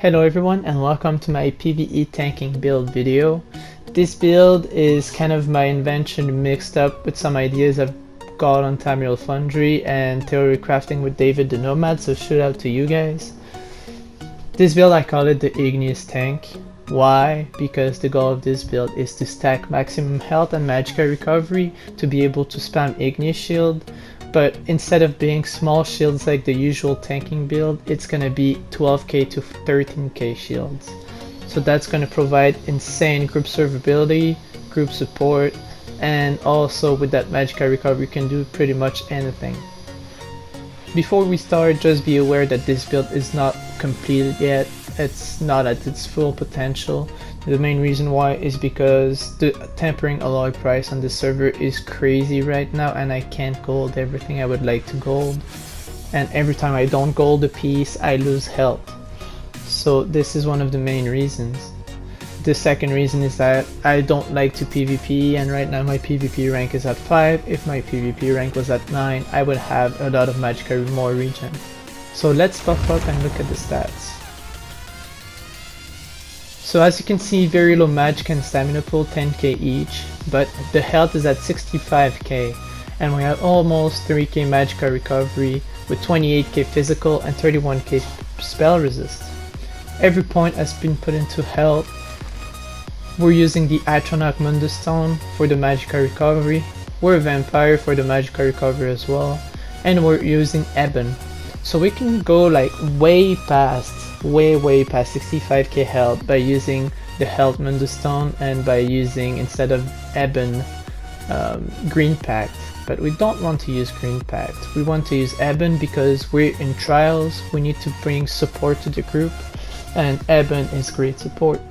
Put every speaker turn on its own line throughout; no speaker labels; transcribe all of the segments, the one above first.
Hello everyone and welcome to my PVE tanking build video. This build is kind of my invention mixed up with some ideas I've got on Tamriel Foundry and theory crafting with David the Nomad, so shout out to you guys. This build I call it the Igneous Tank. Why? Because the goal of this build is to stack maximum health and magical recovery to be able to spam Igneous Shield. But instead of being small shields like the usual tanking build, it's gonna be 12k to 13k shields. So that's gonna provide insane group survivability, group support, and also with that magical recovery you can do pretty much anything. Before we start, just be aware that this build is not completed yet. It's not at its full potential. The main reason why is because the tempering alloy price on the server is crazy right now and I can't gold everything I would like to gold. And every time I don't gold a piece, I lose health. So this is one of the main reasons. The second reason is that I don't like to PvP, and right now my PvP rank is at 5. If my PvP rank was at 9, I would have a lot of magical more regen. So let's buff up and look at the stats. So as you can see, very low magic and stamina pool, 10k each, but the health is at 65k, and we have almost 3k magical recovery with 28k physical and 31k spell resist. Every point has been put into health. We're using the Atronach Mundus Stone for the magical recovery, we're a vampire for the magical recovery as well, and we're using Ebon. So we can go like way past 65k health by using the health Mundus Stone and by using, instead of Ebon, Green Pact. But we don't want to use Green Pact. We want to use Ebon because we're in trials, we need to bring support to the group, and Ebon is great support.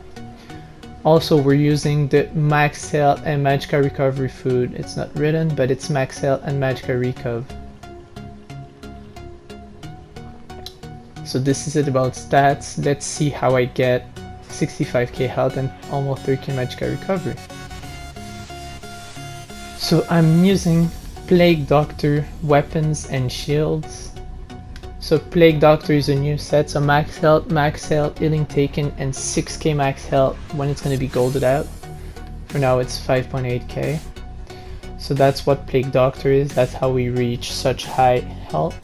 Also, we're using the max health and magical recovery food. It's not written, but it's max health and magical recov. So this is it about stats. Let's see how I get 65k health and almost 3k magical recovery. So I'm using Plague Doctor weapons and shields. So Plague Doctor is a new set, so max health, healing taken, and 6k max health when it's going to be golded out. For now it's 5.8k. So that's what Plague Doctor is, that's how we reach such high health.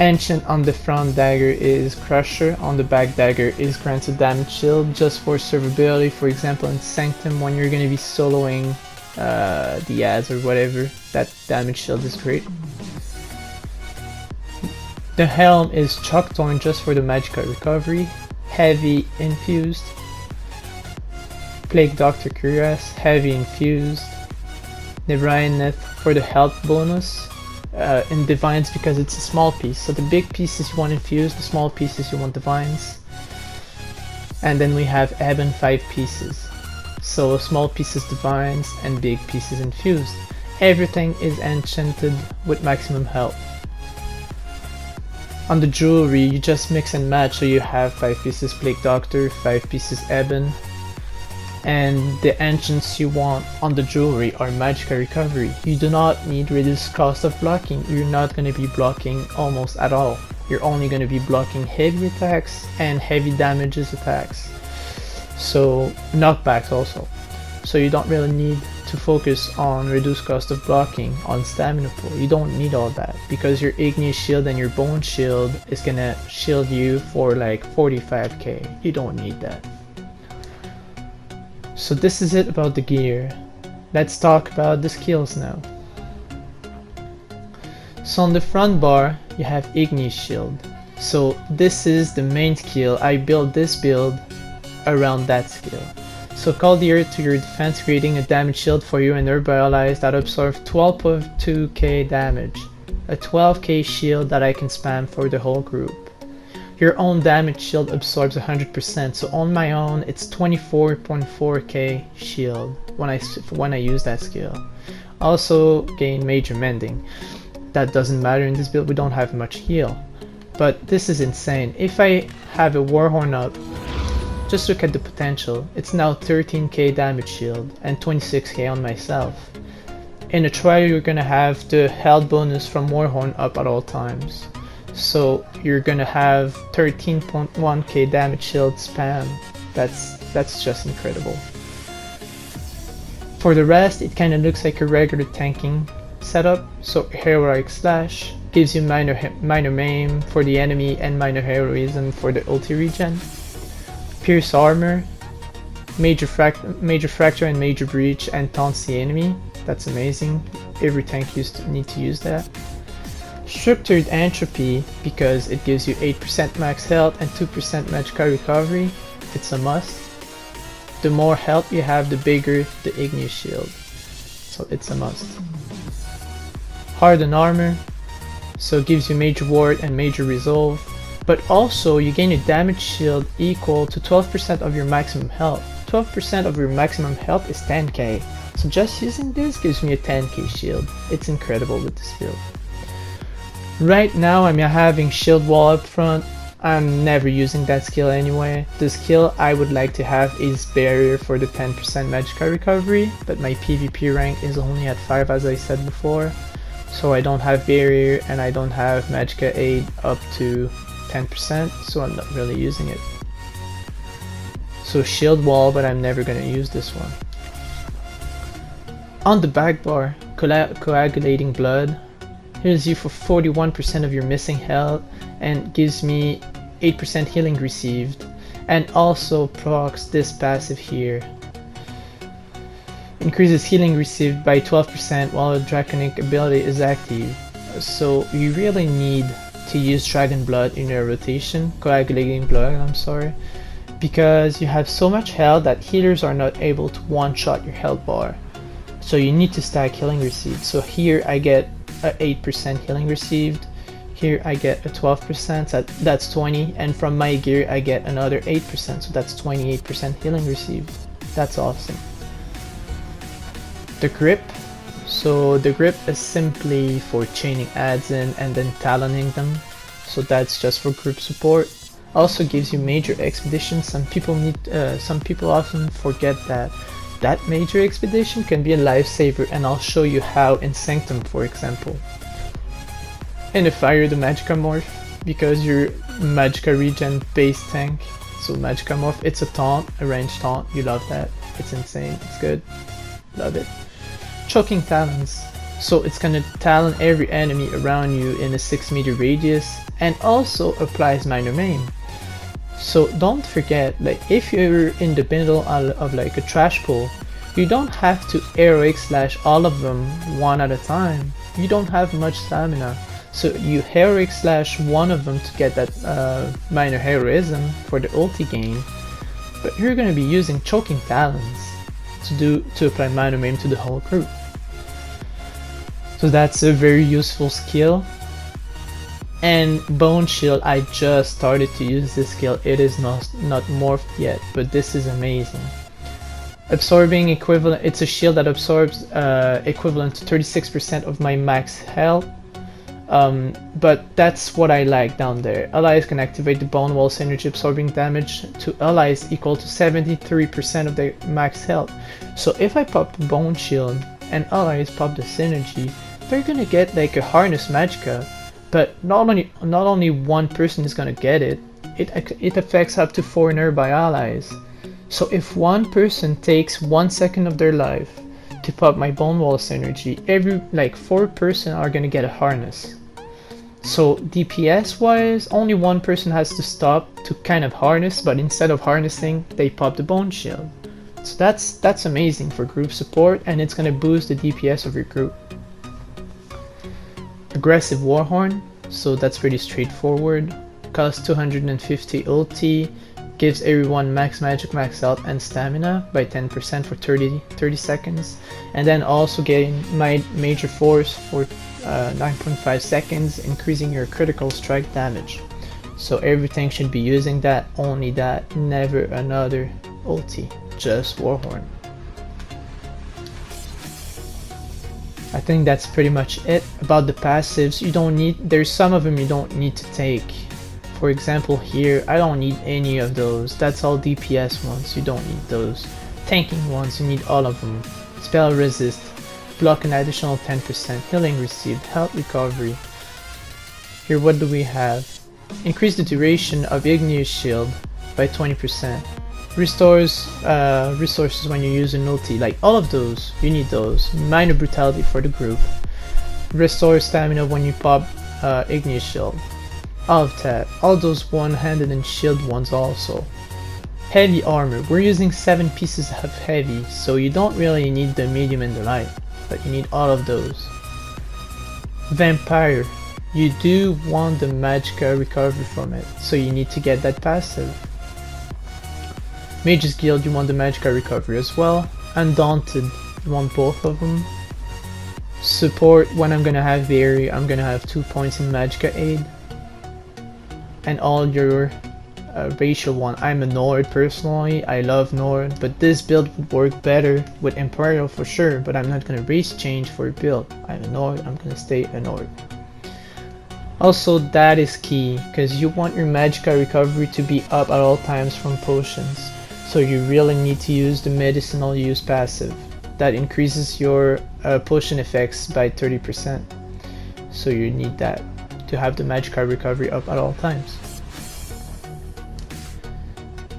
Ancient on the front dagger is Crusher, on the back dagger is granted damage shield, just for survivability. For example in Sanctum, when you're going to be soloing Diaz or whatever, that damage shield is great. The helm is Chalkthorn, just for the magical recovery. Heavy infused. Plague Doctor Cuirass, heavy infused. Nevraianeth for the health bonus. In divines because it's a small piece, so the big pieces you want infused, the small pieces you want divines. And then we have Ebon 5 pieces, so small pieces divines and big pieces infused. Everything is enchanted with maximum health. On the jewelry you just mix and match, so you have 5 pieces Plague Doctor, 5 pieces Ebon, and the enchants you want on the jewelry are magical recovery. You do not need reduced cost of blocking. You're not going to be blocking almost at all. You're only going to be blocking heavy attacks and heavy damages attacks. So knockbacks also. So you don't really need to focus on reduced cost of blocking on stamina pool. You don't need all that because your Igneous Shield and your Bone Shield is going to shield you for like 45k. You don't need that. So this is it about the gear. Let's talk about the skills now. So on the front bar you have Igneous Shield. So this is the main skill. I built this build around that skill. So call the earth to your defense, creating a damage shield for you and nearby allies that absorb 12.2k damage. A 12k shield that I can spam for the whole group. Your own damage shield absorbs 100%, so on my own it's 24.4k shield when I use that skill. Also gain major mending. That doesn't matter in this build, we don't have much heal. But this is insane. If I have a Warhorn up, just look at the potential. It's now 13k damage shield and 26k on myself. In a trial you're gonna have the health bonus from Warhorn up at all times. So you're gonna have 13.1k damage shield spam. That's just incredible. For the rest, it kind of looks like a regular tanking setup. So heroic slash gives you minor maim for the enemy and minor heroism for the ulti regen. Pierce armor, major fracture and major breach, and taunts the enemy. That's amazing. Every tank used to need to use that. Structured entropy, because it gives you 8% max health and 2% magicka recovery. It's a must. The more health you have, the bigger the Igneous shield. So it's a must. Hardened armor, so it gives you major ward and major resolve, but also you gain a damage shield equal to 12% of your maximum health. 12% of your maximum health is 10k, so just using this gives me a 10k shield. It's incredible with this build. Right now I'm having shield wall up front. I'm never using that skill anyway. The skill I would like to have is barrier for the 10% magicka recovery, but my PvP rank is only at 5 as I said before, so I don't have barrier and I don't have magicka aid up to 10%, so I'm not really using it. So shield wall, but I'm never gonna use this one. On the back bar, coagulating blood heals you for 41% of your missing health and gives me 8% healing received, and also procs this passive here. Increases healing received by 12% while a draconic ability is active. So you really need to use dragon blood in your rotation, coagulating blood, I'm sorry, because you have so much health that healers are not able to one-shot your health bar. So you need to stack healing received. So here I get a 8% healing received, here I get a 12%, so that's 20, and from my gear I get another 8%, so that's 28% healing received. That's awesome. The grip, so the grip is simply for chaining adds in and then taloning them, so that's just for group support. Also gives you major expedition. Some people often forget that major expedition can be a lifesaver, and I'll show you how in Sanctum, for example. And if fire the magicka morph, because you're magicka regen based tank, so magicka morph, it's a taunt, a ranged taunt. You love that. It's insane. It's good. Love it. Choking talons, so it's gonna talon every enemy around you in a 6-meter radius, and also applies minor maim. So don't forget, like if you're in the middle of like a trash pool, you don't have to heroic slash all of them one at a time. You don't have much stamina, so you heroic slash one of them to get that minor heroism for the ulti gain, but you're gonna be using choking talons to apply minor maim to the whole group. So that's a very useful skill. And Bone Shield, I just started to use this skill. It is not morphed yet, but this is amazing. Absorbing equivalent, it's a shield that absorbs equivalent to 36% of my max health. But that's what I like down there. Allies can activate the Bone Wall synergy, absorbing damage to allies equal to 73% of their max health. So if I pop the Bone Shield and allies pop the synergy, they're gonna get like a harness magicka. But not only one person is gonna get it, it affects up to 4 nearby allies. So if one person takes 1 second of their life to pop my Bone Wall synergy, every like 4 person are gonna get a harness. So DPS wise, only one person has to stop to kind of harness, but instead of harnessing, they pop the Bone Shield. So that's amazing for group support, and it's gonna boost the DPS of your group. Aggressive Warhorn, so that's pretty straightforward. Costs 250 ulti, gives everyone max magic, max health and stamina by 10% for 30 seconds, and then also getting my major force for 9.5 seconds, increasing your critical strike damage. So everything should be using that, only that, never another ulti, just Warhorn. I think that's pretty much it. About the passives, you don't need, there's some of them you don't need to take. For example here, I don't need any of those. That's all DPS ones, you don't need those. Tanking ones, you need all of them. Spell resist, block an additional 10%, healing received, health recovery. Here, what do we have? Increase the duration of Igneous Shield by 20%. Restores resources when you use an ulti. Like all of those, you need those. Minor Brutality for the group. Restore stamina when you pop Igneous Shield. All of that. All those one-handed and shield ones also. Heavy armor. We're using 7 pieces of heavy, so you don't really need the medium and the light, but you need all of those. Vampire. You do want the magicka recovery from it, so you need to get that passive. Mage's Guild, you want the magicka recovery as well. Undaunted, you want both of them. Support, when I'm gonna have Vary, I'm gonna have 2 points in magicka aid. And all your racial one. I'm a Nord personally, I love Nord, but this build would work better with Imperial for sure, but I'm not gonna race change for a build. I'm a Nord, I'm gonna stay a Nord. Also, that is key, because you want your magicka recovery to be up at all times from potions. So you really need to use the medicinal use passive. That increases your potion effects by 30%. So you need that to have the magicka recovery up at all times.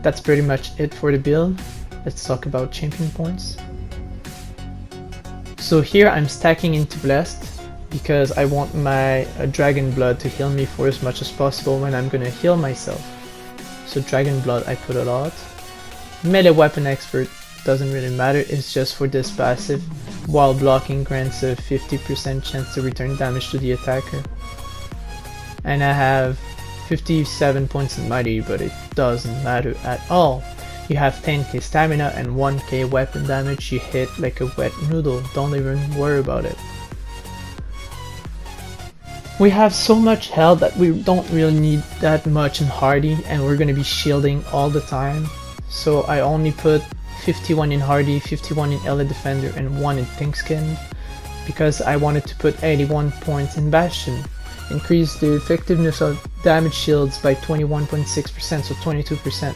That's pretty much it for the build. Let's talk about champion points. So here I'm stacking into Blessed, because I want my Dragon Blood to heal me for as much as possible when I'm gonna heal myself. So Dragon Blood I put a lot. Melee Weapon Expert doesn't really matter, it's just for this passive. While blocking grants a 50% chance to return damage to the attacker. And I have 57 points in Mighty, but it doesn't matter at all. You have 10k stamina and 1k weapon damage, you hit like a wet noodle, don't even worry about it. We have so much health that we don't really need that much in Hardy, and we're gonna be shielding all the time. So I only put 51 in Hardy, 51 in Elite Defender, and 1 in Pink Skin, because I wanted to put 81 points in Bastion. Increase the effectiveness of damage shields by 21.6%, so 22%.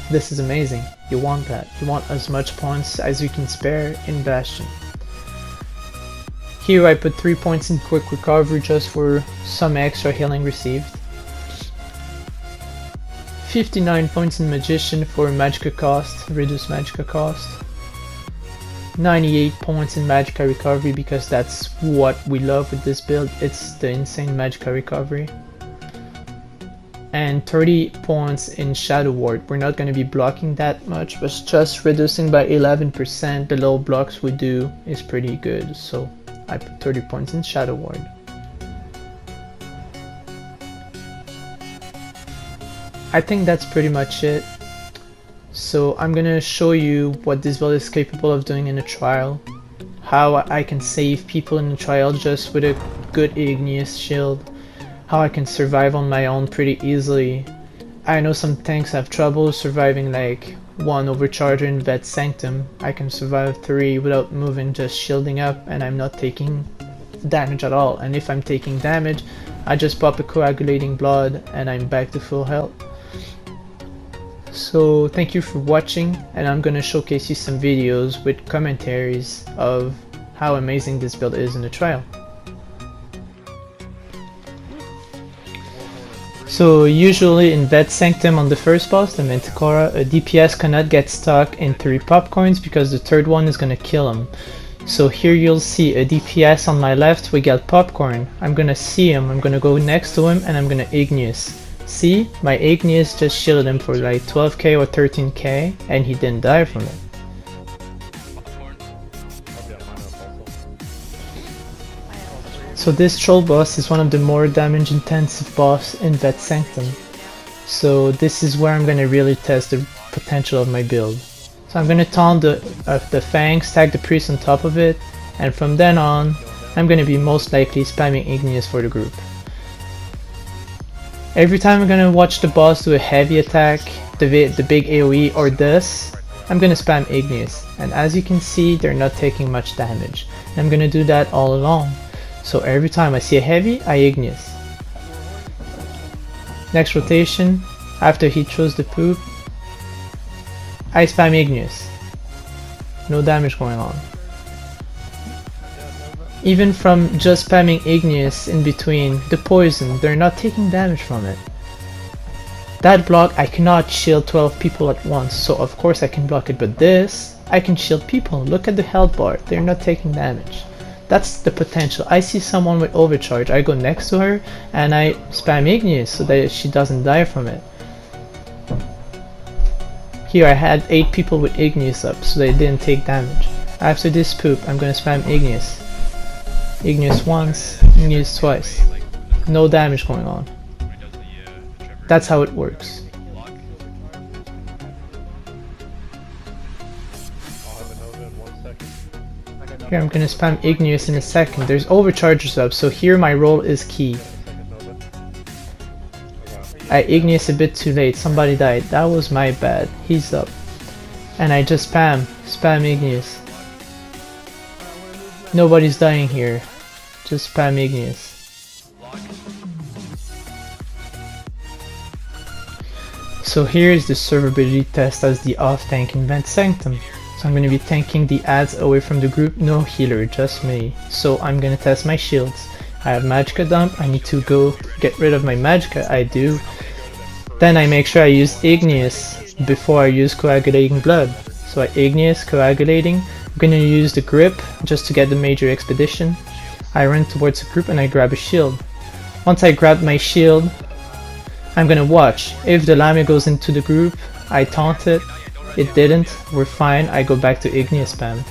This is amazing. You want that. You want as much points as you can spare in Bastion. Here I put 3 points in quick recovery just for some extra healing received. 59 points in Magician for magicka cost, reduced magicka cost. 98 points in magicka recovery, because that's what we love with this build, it's the insane magicka recovery. And 30 points in Shadow Ward. We're not going to be blocking that much, but just reducing by 11% the low blocks we do is pretty good, so I put 30 points in Shadow Ward. I think that's pretty much it. So I'm gonna show you what this build is capable of doing in a trial, how I can save people in a trial just with a good Igneous Shield, how I can survive on my own pretty easily. I know some tanks have trouble surviving like 1 overcharger in Vet Sanctum. I can survive 3 without moving, just shielding up, and I'm not taking damage at all. And if I'm taking damage, I just pop a coagulating blood and I'm back to full health. So thank you for watching, and I'm gonna showcase you some videos with commentaries of how amazing this build is in the trial. So usually in Vet Sanctum on the first boss, the Manticore, a DPS cannot get stuck in 3 popcorns because the third one is gonna kill him. So here you'll see a DPS on my left, we got popcorn. I'm gonna see him, I'm gonna go next to him and I'm gonna Igneous. See, my Igneous just shielded him for like 12k or 13k and he didn't die from it. So this troll boss is one of the more damage intensive boss in Vet Sanctum. So this is where I'm gonna really test the potential of my build. So I'm gonna taunt the Fang, stack the priest on top of it, and from then on, I'm gonna be most likely spamming Igneous for the group. Every time I'm gonna watch the boss do a heavy attack, the big AoE or this, I'm gonna spam Igneous, and as you can see, they're not taking much damage. And I'm gonna do that all along. So every time I see a heavy, I Igneous. Next rotation, after he throws the poop, I spam Igneous. No damage going on. Even from just spamming Igneous in between, the poison, they're not taking damage from it. That block, I cannot shield 12 people at once, so of course I can block it, but this, I can shield people. Look at the health bar, they're not taking damage. That's the potential. I see someone with overcharge, I go next to her and I spam Igneous so that she doesn't die from it. Here I had 8 people with Igneous up so they didn't take damage. After this poop, I'm gonna spam Igneous. Igneous once, Igneous twice. No damage going on. That's how it works. Here I'm gonna spam Igneous in a second. There's overcharges up, so here my role is key. I Igneous a bit too late, somebody died. That was my bad. He's up. And I just spam Igneous. Nobody's dying here. Just spam Igneous. So here is the servability test as the off tank in Vent Sanctum. So I'm going to be tanking the ads away from the group, no healer, just me. So I'm going to test my shields. I have Magicka dump, I need to go get rid of my Magicka, I do. Then I make sure I use Igneous before I use Coagulating Blood. So I Igneous, Coagulating, I'm going to use the grip just to get the major expedition. I run towards the group and I grab a shield. Once I grab my shield, I'm gonna watch. If the Lamia goes into the group, I taunt it. It didn't, we're fine, I go back to Igneous spam.